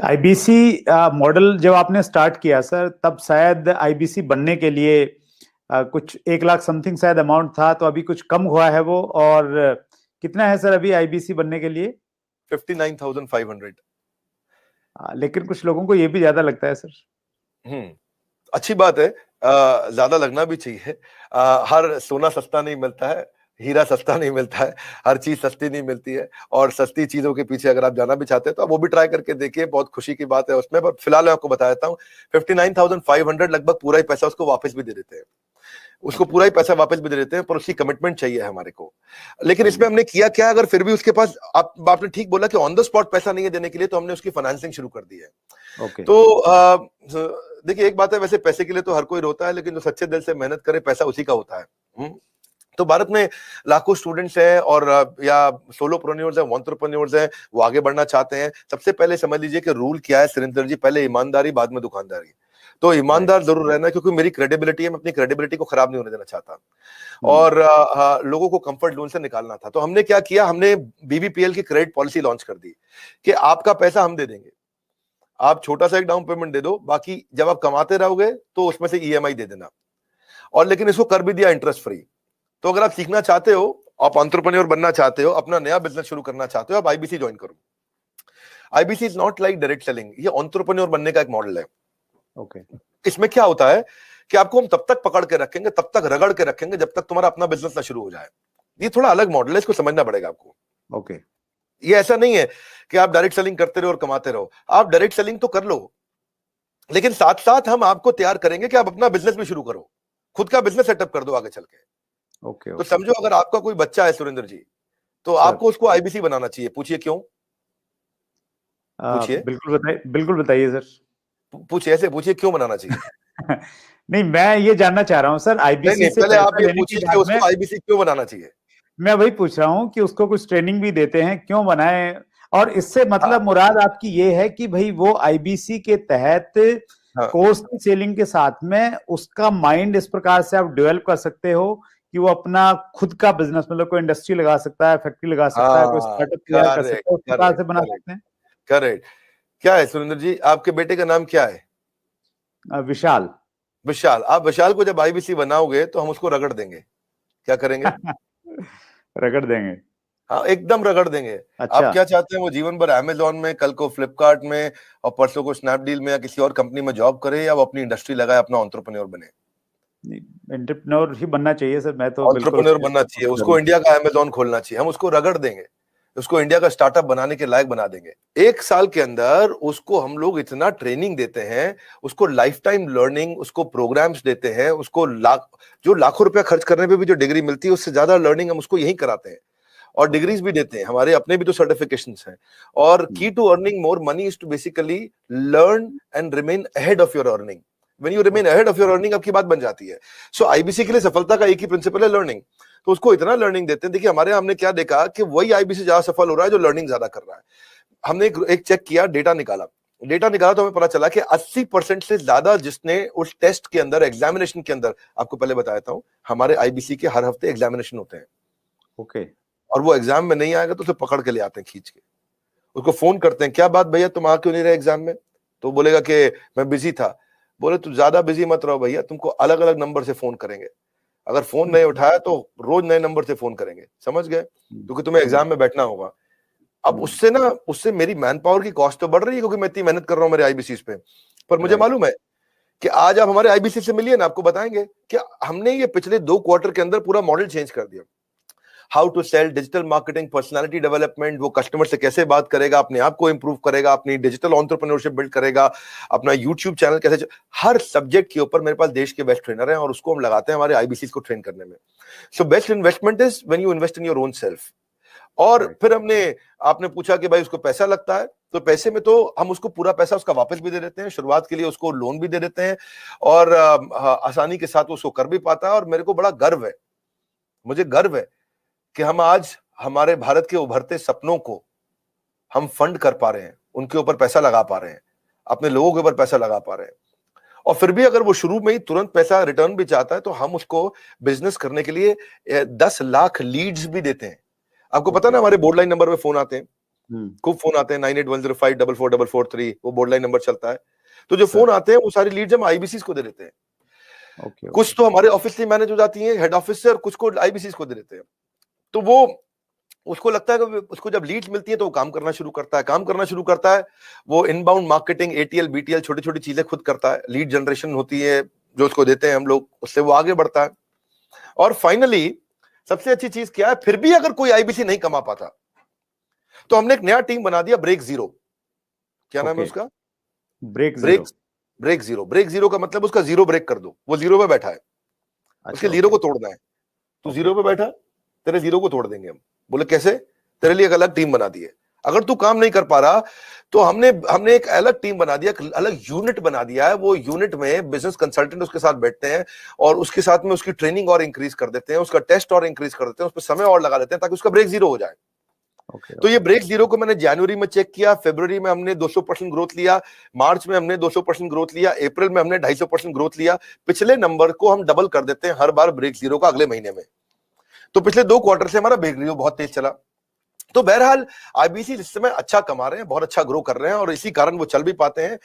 IBC model जब आपने start किया सर, तब शायद आईबीसी बनने के लिए कुछ 1 लाख समथिंग शायद अमाउंट था, तो अभी कुछ कम हुआ है वो। और कितना है सर अभी आईबीसी बनने के लिए? 59,500। लेकिन कुछ लोगों को ये भी ज्यादा लगता है सर। अच्छी बात है, ज्यादा लगना भी चाहिए। हर सोना सस्ता नहीं मिलता है, हीरा सस्ता नहीं मिलता है, हर चीज सस्ती नहीं मिलती है। और सस्ती चीजों के पीछे अगर आप जाना भी चाहते हैं तो आप वो भी ट्राई करके देखिए, बहुत खुशी की बात है उसमें। पर फिलहाल मैं आपको बता देता हूँ, 59,500 लगभग पूरा ही पैसा उसको वापस भी दे देते हैं, उसको पूरा ही पैसा वापस भी दे देते हैं, पर उसकी कमिटमेंट चाहिए हमारे को। लेकिन इसमें हमने किया क्या, अगर फिर भी उसके पास, आपने ठीक बोला कि ऑन द स्पॉट पैसा नहीं है देने के लिए, तो हमने उसकी फाइनेंसिंग शुरू कर दी है। तो देखिए, एक बात है, वैसे पैसे के लिए तो हर कोई रोता है, लेकिन जो सच्चे दिल से मेहनत करे पैसा उसी का होता है। तो भारत में लाखों स्टूडेंट्स हैं और या सोलोप्रेन्योर्स हैं, एंटरप्रेन्योर्स हैं, वो आगे बढ़ना चाहते हैं। सबसे पहले समझ लीजिए कि रूल क्या है सुरेंद्र जी, पहले ईमानदारी बाद में दुकानदारी। तो ईमानदार जरूर रहना, क्योंकि मेरी क्रेडिबिलिटी है, मैं अपनी क्रेडिबिलिटी को खराब नहीं होने देना चाहता। और लोगों को कंफर्ट जोन से निकालना था। तो हमने क्या किया, हमने बीबीपीएल की क्रेडिट पॉलिसी लॉन्च कर दी कि आपका पैसा हम दे देंगे, आप छोटा सा एक डाउन पेमेंट दे दो, बाकी जब आप कमाते रहोगे तो उसमें से ईएमआई दे देना। और लेकिन इसको कर भी दिया इंटरेस्ट फ्री। तो अगर आप सीखना चाहते हो, आप एंटरप्रेन्योर बनना चाहते हो, अपना नया बिजनेस शुरू करना चाहते हो, आप आईबीसी ज्वाइन करो। IBC is not like direct selling, ये एंटरप्रेन्योर बनने का एक मॉडल है। इसमें क्या होता है कि आपको हम तब तक पकड़ के रखेंगे, तब तक रगड़ के रखेंगे, जब तक तुम्हारा अपना बिजनेस ना शुरू हो जाए। ये थोड़ा अलग मॉडल है, इसको समझना पड़ेगा आपको। ये ऐसा नहीं है कि आप डायरेक्ट सेलिंग करते रहो और कमाते रहो। आप डायरेक्ट सेलिंग तो कर लो, लेकिन साथ साथ हम आपको तैयार करेंगे कि आप अपना बिजनेस भी शुरू करो, खुद का बिजनेस सेटअप कर दो आगे चल के। तो समझो, अगर आपका कोई बच्चा है सुरेंद्र जी, तो आपको उसको आईबीसी बनाना चाहिए। पूछिए क्यों? पूछिए। बिल्कुल बताइए सर। पूछिए, ऐसे पूछिए क्यों बनाना चाहिए। नहीं, मैं ये जानना चाह रहा हूँ सर, आईबीसी से पहले आप पैसा ये लेने पूछिए के कि बाद उसको आईबीसी क्यों बनाना चाहिए। मैं वही पूछ रहा हूँ कि उसको कुछ ट्रेनिंग भी देते हैं, क्यों बनाए? और इससे मतलब मुराद आपकी ये है कि भाई वो आईबीसी के तहत कोर्स की सेलिंग के साथ में उसका माइंड इस प्रकार से आप डेवलप कर सकते हो कि वो अपना खुद का बिजनेस, मतलब कोई इंडस्ट्री लगा सकता है, फैक्ट्री लगा सकता है, कोई स्टार्टअप तैयार कर सकता है, उस प्रकार से बना सकते हैं। करेक्ट। क्या है सुरेंद्र जी, आपके बेटे का नाम क्या है? विशाल। विशाल। आप विशाल को जब आईबीसी बनाओगे तो हम उसको रगड़ देंगे। क्या करेंगे? रगड़ देंगे। हाँ, एकदम रगड़ देंगे। अच्छा। आप क्या चाहते हैं, वो जीवन भर अमेजोन में, कल को फ्लिपकार्ट में, और परसों को स्नैपडील में या किसी और कंपनी में जॉब करे, या वो अपनी इंडस्ट्री लगाए, अपना एंटरप्रेन्योर बने? एंटरप्रेन्योर ही बनना चाहिए सर। मैं तो एंटरप्रेन्योर बनना चाहिए, उसको इंडिया का अमेजोन खोलना चाहिए। हम उसको रगड़ देंगे, उसको इंडिया का स्टार्टअप बनाने के लायक बना देंगे। 1 साल के अंदर उसको हम लोग इतना ट्रेनिंग देते हैं, उसको लाइफ टाइम लर्निंग, उसको प्रोग्राम्स देते हैं, उसको जो लाखों रुपया खर्च करने पे भी जो डिग्री मिलती है, उससे ज्यादा लर्निंग हम उसको यही कराते हैं। और डिग्रीज भी देते हैं, हमारे अपने भी तो सर्टिफिकेशंस हैं। और key to earning more money is to basically learn and remain ahead of your earning. When you remain ahead of your earning, आपकी बात बन जाती है। सो आईबीसी के लिए सफलता का एक ही प्रिंसिपल है, लर्निंग। तो उसको इतना लर्निंग देते हैं। देखिए, हमारे यहाँ हमने क्या देखा कि वही आईबीसी ज्यादा सफल हो रहा है जो लर्निंग ज्यादा कर रहा है। हमने एक चेक किया, डेटा निकाला तो हमें पता चला कि 80% से ज्यादा जिसने उस टेस्ट के अंदर, एग्जामिनेशन के अंदर, आपको पहले बताया था, हमारे आईबीसी के हर हफ्ते एग्जामिनेशन होते हैं। और वो एग्जाम में नहीं आएगा तो उसे पकड़ के ले आते हैं खींच के, उसको फोन करते हैं, क्या बात भैया तुम आ क्यों नहीं रहे एग्जाम में? तो बोलेगा कि मैं बिजी था। बोले तू ज्यादा बिजी मत रहो भैया, तुमको अलग अलग नंबर से फोन करेंगे, अगर फोन नहीं उठाया तो रोज नए नंबर से फोन करेंगे, समझ गए? क्योंकि तुम्हें एग्जाम में बैठना होगा। अब उससे मेरी मैन पावर की कॉस्ट तो बढ़ रही है, क्योंकि मैं इतनी मेहनत कर रहा हूँ मेरे आईबीसी पे। पर मुझे मालूम है कि आज आप हमारे आईबीसी से मिलिए ना, आपको बताएंगे कि हमने ये पिछले 2 क्वार्टर के अंदर पूरा मॉडल चेंज कर दिया। How to sell, digital marketing, personality development, वो कस्टमर से कैसे बात करेगा, अपने आप को इंप्रूव करेगा, अपनी डिजिटल एंटरप्रेन्योरशिप बिल्ड करेगा, अपना यूट्यूब चैनल कैसे, हर सब्जेक्ट के ऊपर मेरे पास देश के बेस्ट ट्रेनर हैं, और उसको हम लगाते हैं हमारे आईबीसी को ट्रेन करने में। So best investment is when you invest in your own self. और फिर आपने पूछा कि भाई उसको पैसा लगता है, तो पैसे में तो हम उसको पूरा पैसा उसका वापस भी दे देते हैं, शुरुआत के लिए उसको लोन भी दे देते हैं, और आसानी के साथ उसको कर भी पाता है। और मेरे को बड़ा गर्व है, मुझे गर्व है कि हम आज हमारे भारत के उभरते सपनों को हम फंड कर पा रहे हैं, उनके ऊपर पैसा लगा पा रहे हैं, अपने लोगों के ऊपर पैसा लगा पा रहे हैं। और फिर भी अगर वो शुरू में ही तुरंत पैसा रिटर्न भी चाहता है, तो हम उसको बिजनेस करने के लिए 10 लाख लीड्स भी देते हैं। आपको पता ना, हमारे बोर्ड लाइन नंबर पे फोन आते हैं, खूब फोन आते हैं 9810544443, वो बोर्ड लाइन नंबर चलता है। तो जो फोन आते हैं वो सारी लीड्स हम आईबीसीज को दे देते हैं। कुछ तो हमारे ऑफिस से मैनेज हो जाती है हेड ऑफिस से, और कुछ को आईबीसीज को दे देते हैं। तो वो उसको लगता है कि उसको जब लीड्स मिलती है तो वो काम करना शुरू करता है। वो इनबाउंड मार्केटिंग, एटीएल बीटीएल, छोटी छोटी चीजें खुद करता है। लीड जनरेशन होती है जो उसको देते हैं हम लोग, उससे वो आगे बढ़ता है। और फाइनली सबसे अच्छी चीज क्या है, फिर भी अगर कोई आईबीसी नहीं कमा पाता तो हमने एक नया टीम बना दिया, ब्रेक जीरो। क्या नाम है उसका? Break zero. ब्रेक जीरो का मतलब उसका जीरो ब्रेक कर दो। वो जीरो पे बैठा है, उसके जीरो को तोड़ना है। तू जीरो पे बैठा, तेरे जीरो को तोड़ देंगे हम। बोले कैसे? तेरे लिए एक अलग टीम बना दी है। अगर तू काम नहीं कर पा रहा तो हमने एक अलग टीम बना दिया, अलग यूनिट बना दिया है। वो यूनिट में बिजनेस कंसल्टेंट उसके साथ बैठते हैं और उसके साथ में उसकी ट्रेनिंग और इंक्रीज कर देते हैं, उसका टेस्ट और इंक्रीज कर देते हैं, उस पर समय और लगा देते हैं ताकि उसका ब्रेक जीरो हो जाए। तो ये ब्रेक जीरो को मैंने जनवरी में चेक किया, फरवरी में हमने 200% ग्रोथ लिया, मार्च में हमने 200% ग्रोथ लिया, अप्रैल में हमने 250% ग्रोथ लिया। पिछले नंबर को हम डबल कर देते हैं हर बार ब्रेक जीरो का अगले महीने में। तो पिछले 2 क्वार्टर से हमारा ब्रेक जीरो बहुत तेज चला। तो बहरहाल आईबीसी इस समय अच्छा कमा रहे हैं, बहुत अच्छा ग्रो कर रहे हैं, और इसी कारण वो चल भी पाते हैं।